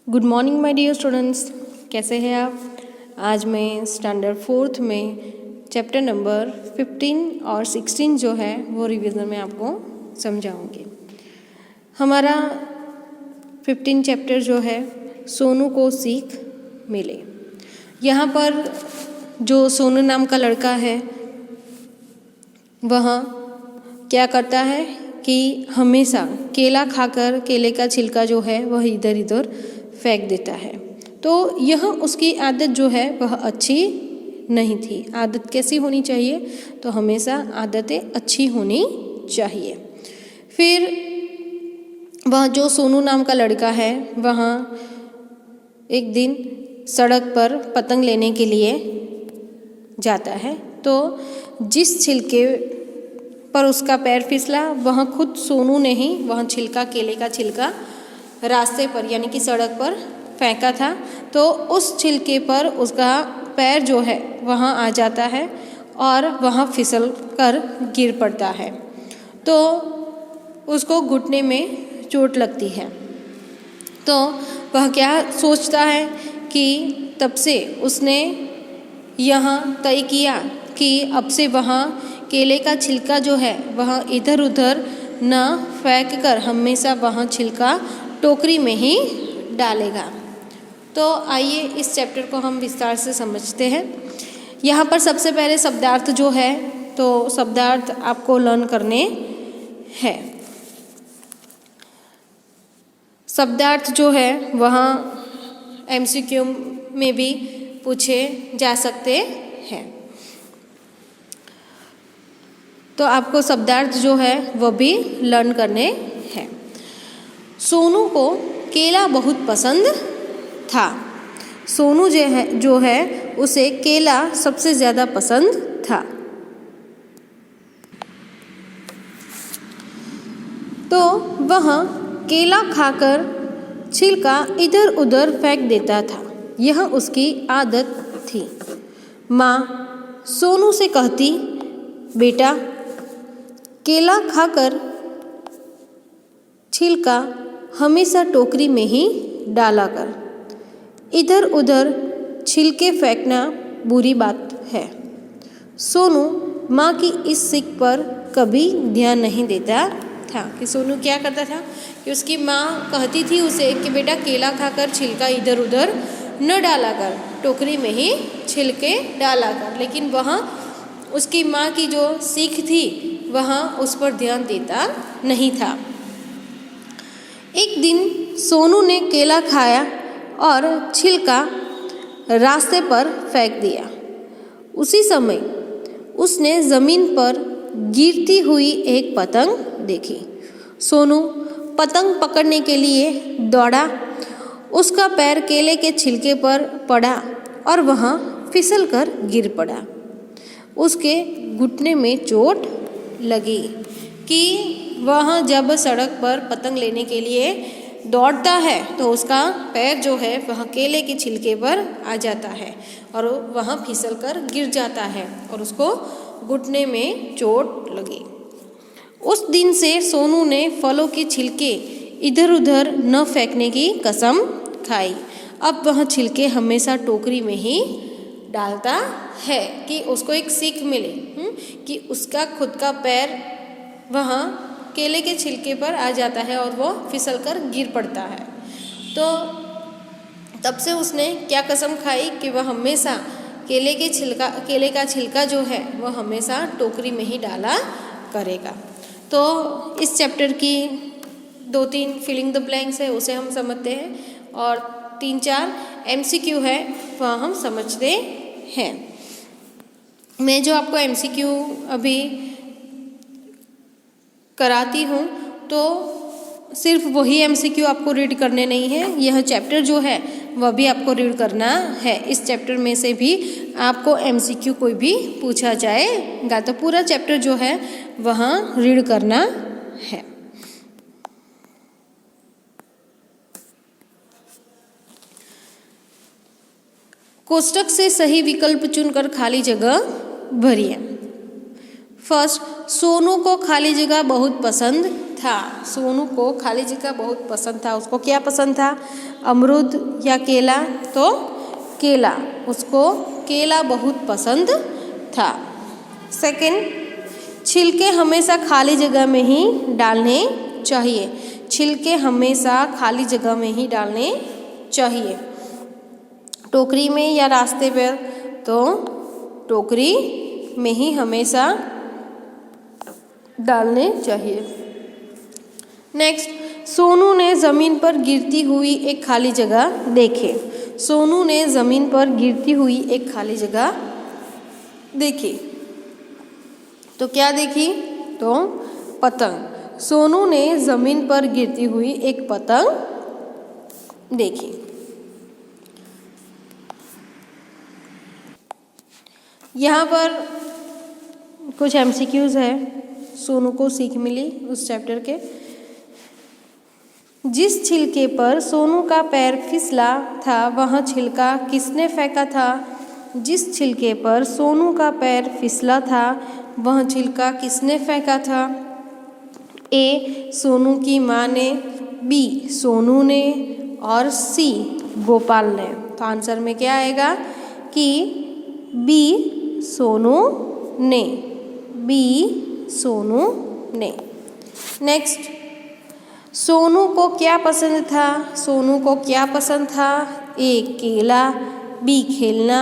Good morning my dear students, कैसे हैं आप। आज मैं स्टैंडर्ड 4th में चैप्टर नंबर 15 और 16 जो है वो रिवीजन में आपको समझाऊंगी। हमारा 15 चैप्टर जो है सोनू को सीख मिले। यहाँ पर जो सोनू नाम का लड़का है वह क्या करता है कि हमेशा केला खाकर केले का छिलका जो है वह इधर उधर फेंक देता है। तो यह उसकी आदत जो है वह अच्छी नहीं थी। आदत कैसी होनी चाहिए, तो हमेशा आदतें अच्छी होनी चाहिए। फिर वह जो सोनू नाम का लड़का है वह एक दिन सड़क पर पतंग लेने के लिए जाता है। तो जिस छिलके पर उसका पैर फिसला वह खुद सोनू ने ही वह छिलका, केले का छिलका रास्ते पर यानी कि सड़क पर फेंका था। तो उस छिलके पर उसका पैर जो है वहाँ आ जाता है और वहाँ फिसल कर गिर पड़ता है। तो उसको घुटने में चोट लगती है। तो वह क्या सोचता है कि तब से उसने यहाँ तय किया कि अब से वहाँ केले का छिलका जो है वह इधर उधर न फेंक कर हमेशा वहाँ छिलका टोकरी में ही डालेगा। तो आइए इस चैप्टर को हम विस्तार से समझते हैं। यहाँ पर सबसे पहले शब्दार्थ जो है तो शब्दार्थ आपको लर्न करने हैं। शब्दार्थ जो है वह MCQ में भी पूछे जा सकते हैं। तो आपको शब्दार्थ जो है वह भी लर्न करने हैं। सोनू को केला बहुत पसंद था। सोनू जो है उसे केला सबसे ज़्यादा पसंद था। तो वह केला खाकर छिलका इधर उधर फेंक देता था। यह उसकी आदत थी। माँ सोनू से कहती, बेटा केला खाकर छिलका हमेशा टोकरी में ही डाला कर। इधर उधर छिलके फेंकना बुरी बात है। सोनू माँ की इस सीख पर कभी ध्यान नहीं देता था। कि सोनू क्या करता था कि उसकी माँ कहती थी उसे कि बेटा केला खाकर छिलका इधर उधर न डाला कर, टोकरी में ही छिलके डाला कर। लेकिन वह उसकी माँ की जो सीख थी वह उस पर ध्यान देता नहीं था। एक दिन सोनू ने केला खाया और छिलका रास्ते पर फेंक दिया। उसी समय उसने ज़मीन पर गिरती हुई एक पतंग देखी। सोनू पतंग पकड़ने के लिए दौड़ा। उसका पैर केले के छिलके पर पड़ा और वह फिसल कर गिर पड़ा। उसके घुटने में चोट लगी। कि वह जब सड़क पर पतंग लेने के लिए दौड़ता है तो उसका पैर जो है वह केले के छिलके पर आ जाता है और वह फिसल कर गिर जाता है और उसको घुटने में चोट लगी। उस दिन से सोनू ने फलों के छिलके इधर उधर न फेंकने की कसम खाई। अब वह छिलके हमेशा टोकरी में ही डालता है कि उसको एक सीख मिले कि उसका खुद का पैर वहाँ केले के छिलके पर आ जाता है और वो फिसल कर गिर पड़ता है। तो तब से उसने क्या कसम खाई कि वह हमेशा केले का छिलका जो है वह हमेशा टोकरी में ही डाला करेगा। तो इस चैप्टर की 2-3 फिलिंग द ब्लैंक्स है उसे हम समझते हैं और 3-4 MCQ है वह हम समझते हैं। मैं जो आपको MCQ अभी कराती हूँ तो सिर्फ वही MCQ आपको रीड करने नहीं है, यह चैप्टर जो है वह भी आपको रीड करना है। इस चैप्टर में से भी आपको MCQ कोई भी पूछा जाएगा तो पूरा चैप्टर जो है वह रीड करना है। कोष्टक से सही विकल्प चुनकर खाली जगह भरिए। फर्स्ट, सोनू को खाली जगह बहुत पसंद था। सोनू को खाली जगह बहुत पसंद था। उसको क्या पसंद था? अमरूद या केला? तो केला, उसको केला बहुत पसंद था। सेकंड, छिलके हमेशा खाली जगह में ही डालने चाहिए। छिलके हमेशा खाली जगह में ही डालने चाहिए। टोकरी में या रास्ते पर? तो टोकरी में ही हमेशा डालने चाहिए। नेक्स्ट, सोनू ने ज़मीन पर गिरती हुई एक खाली जगह देखी। सोनू ने ज़मीन पर गिरती हुई एक खाली जगह देखी। तो क्या देखी? तो पतंग। सोनू ने ज़मीन पर गिरती हुई एक पतंग देखी। यहाँ पर कुछ MCQs है, सोनू को सीख मिली उस चैप्टर के। जिस छिलके पर सोनू का पैर फिसला था वह छिलका किसने फेंका था? जिस छिलके पर सोनू का पैर फिसला था वह छिलका किसने फेंका था? ए, सोनू की माँ ने, बी, सोनू ने, और सी, गोपाल ने। तो आंसर में क्या आएगा कि बी, सोनू ने। बी, सोनू ने। नेक्स्ट, सोनू को क्या पसंद था? सोनू को क्या पसंद था? ए, केला, बी, खेलना,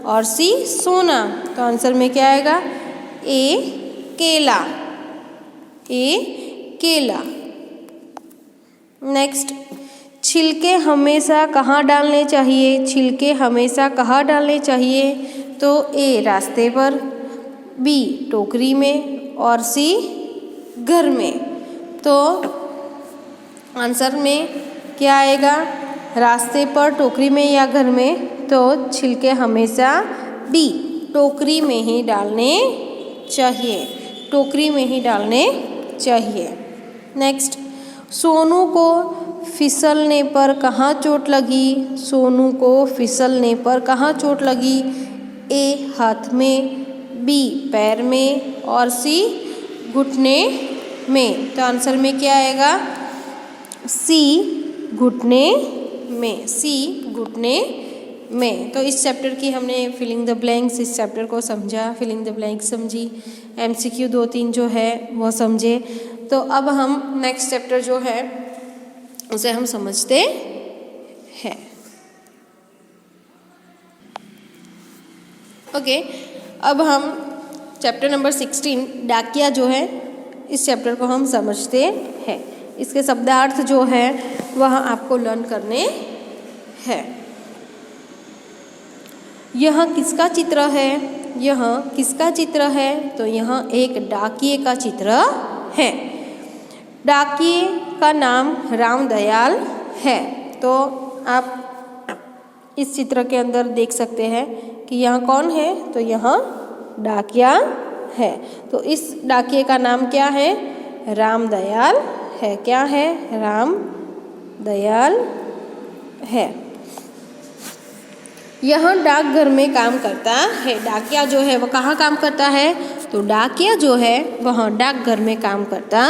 और सी, सोना। तो आंसर में क्या आएगा? ए, केला। ए, केला। नेक्स्ट, छिलके हमेशा कहाँ डालने चाहिए? छिलके हमेशा कहाँ डालने चाहिए? तो ए, रास्ते पर, बी, टोकरी में, और सी, घर में। तो आंसर में क्या आएगा? रास्ते पर, टोकरी में या घर में? तो छिलके हमेशा बी, टोकरी में ही डालने चाहिए। टोकरी में ही डालने चाहिए। नेक्स्ट, सोनू को फिसलने पर कहाँ चोट लगी? सोनू को फिसलने पर कहाँ चोट लगी? ए, हाथ में, बी, पैर में, और सी, घुटने में। तो आंसर में क्या आएगा? सी, घुटने में। सी, घुटने में। तो इस चैप्टर की हमने फिलिंग द ब्लैंक्स, इस चैप्टर को समझा, फिलिंग द ब्लैंक्स समझी, MCQ 2-3 जो है वो समझे। तो अब हम नेक्स्ट चैप्टर जो है उसे हम समझते हैं। ओके, अब हम चैप्टर नंबर 16 डाकिया जो है इस चैप्टर को हम समझते हैं। इसके शब्दार्थ जो है वह आपको लर्न करने हैं। यह किसका चित्र है? यह किसका चित्र है? तो यह एक डाकिये का चित्र है। डाकिये का नाम रामदयाल है। तो आप इस चित्र के अंदर देख सकते हैं कि यहाँ कौन है? तो यहाँ डाकिया है। तो इस डाकिये का नाम क्या है? रामदयाल है। क्या है? रामदयाल है। यह डाकघर में काम करता है। डाकिया जो है वह कहाँ काम करता है? तो डाकिया जो है वह डाकघर में काम करता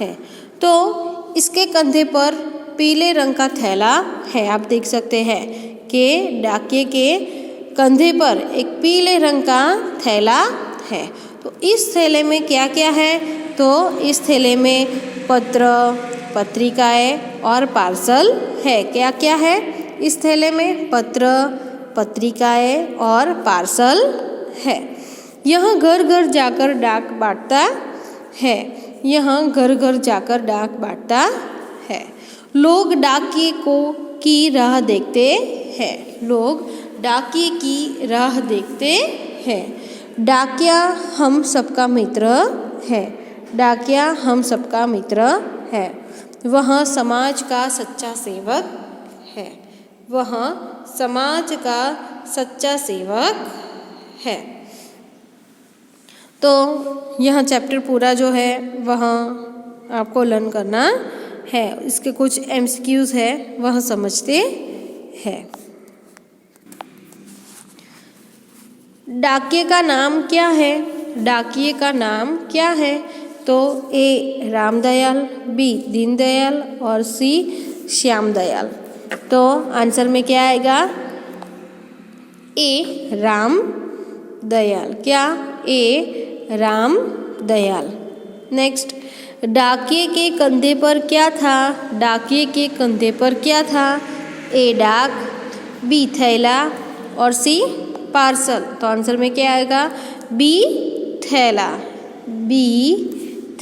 है। तो इसके कंधे पर पीले रंग का थैला है। आप देख सकते हैं कि डाकिये के कंधे पर एक पीले रंग का थैला है। तो इस थैले में क्या क्या है? तो इस थैले में पत्र, पत्रिकाएं और पार्सल है। क्या क्या है इस थैले में? पत्र, पत्रिकाएं और पार्सल है। यह घर घर जाकर डाक बांटता है। यह घर घर जाकर डाक बांटता है। लोग डाकिये को की राह देखते हैं। लोग डाकिये की राह देखते हैं। डाकिया हम सबका मित्र है। डाकिया हम सबका मित्र है। वह समाज का सच्चा सेवक है। वह समाज का सच्चा सेवक है। तो यह चैप्टर पूरा जो है वह आपको लर्न करना है। इसके कुछ MCQs है वह समझते हैं। डाकिये का नाम क्या है? डाकिये का नाम क्या है? तो ए रामदयाल, बी दीनदयाल और सी श्यामदयाल। तो आंसर में क्या आएगा? ए राम दयाल। क्या? ए राम दयाल। नेक्स्ट, डाकिये के कंधे पर क्या था? डाकिये के कंधे पर क्या था? ए डाक, बी थैला और सी पार्सल। तो आंसर में क्या आएगा? बी थैला, बी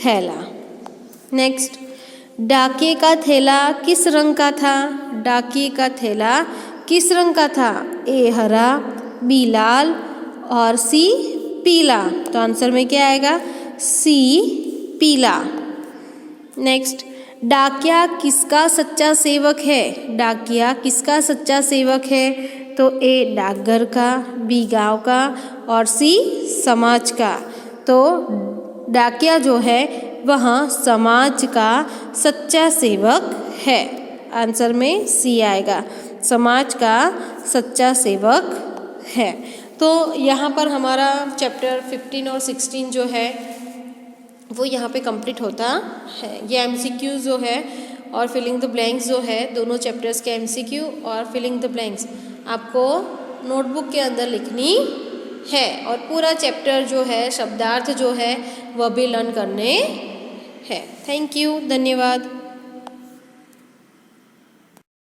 थैला। नेक्स्ट, डाकिये का थैला किस रंग का था? डाकिये का थैला किस रंग का था? ए हरा, बी लाल और सी पीला। तो आंसर में क्या आएगा? सी पीला। नेक्स्ट, डाकिया किसका सच्चा सेवक है? डाकिया किसका सच्चा सेवक है? तो ए डाकघर का, बी गांव का और सी समाज का। तो डाकिया जो है वह समाज का सच्चा सेवक है। आंसर में सी आएगा, समाज का सच्चा सेवक है। तो यहाँ पर हमारा चैप्टर 15 और 16 जो है वो यहाँ पे कंप्लीट होता है। ये एमसीक्यू जो है और फिलिंग द ब्लैंक्स जो है, दोनों चैप्टर्स के एमसीक्यू और फिलिंग द ब्लैंक्स आपको नोटबुक के अंदर लिखनी है और पूरा चैप्टर जो है, शब्दार्थ जो है वह भी लर्न करने हैं। थैंक यू, धन्यवाद।